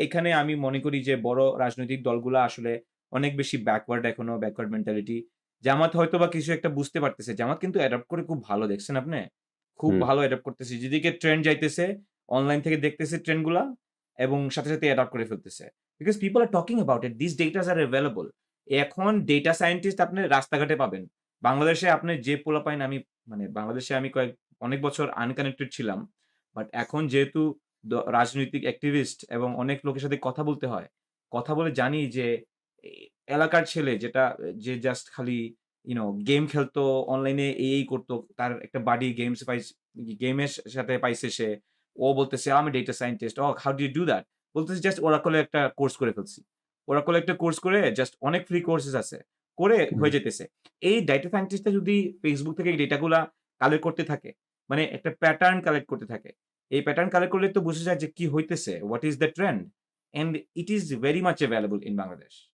এখানে আমি মনে করি যে বড় রাজনৈতিক দলগুলা আসলে অনেক বেশি ব্যাকওয়ার্ড এখনো, ব্যাকওয়ার্ড মেন্টালিটি। জামাত হয়তোবা কিছু একটা বুঝতে পারতেছে। জামাত কিন্তু অ্যাডপ্ট করে খুব ভালো দেখছেন আপনে? খুব হুম, ভালো অ্যাডপ্ট করতেছে। যেদিকে ট্রেন্ড যাইতেছে, অনলাইন থেকে দেখতেছে ট্রেন্ড গুলা এবং সাথে অ্যাডপ্ট করে ফেলতেছে। Because people are talking about it. This datas are available. এখন ডেটা সায়েন্টিস্ট আপনি রাস্তাঘাটে পাবেন। বাংলাদেশে আপনি যে পোলাপাইন আমি মানে বাংলাদেশে আমি অনেক বছর আনকানেক্টেড ছিলাম। বাট এখন যেহেতু রাজনৈতিক অ্যাক্টিভিস্ট এবং অনেক লোকের সাথে কথা বলতে হয়। কথা বলে জানি যে এ এলাকার ছেলে যেটা যে জাস্ট খালি গেম খেলতো, অনলাইনে এই করতো। তার একটা বাডি গেমের সাথে পাইছে সে। ও বলতেছে, "আমি data scientist." "Oh, how do you do that?" বলতেছে, "জাস্ট Oracle এ একটা কোর্স করে ফেলছি।" Oracle এ একটা কোর্স করে জাস্ট অনেক ফ্রি কোর্সেস আছে। করে হুম। হয়ে যেতেছে। এই ডেটা সায়েন্টিস্টরা যদি Facebook থেকে এই ডেটা গুলা কালেক্ট করতে থাকে, মানে একটা প্যাটার্ন কালেক্ট করতে থাকে। এই প্যাটার্ন কালেক্ট করলে তো বোঝা যায় যে কি হইতেছে, what is the trend? And it is very much available in Bangladesh.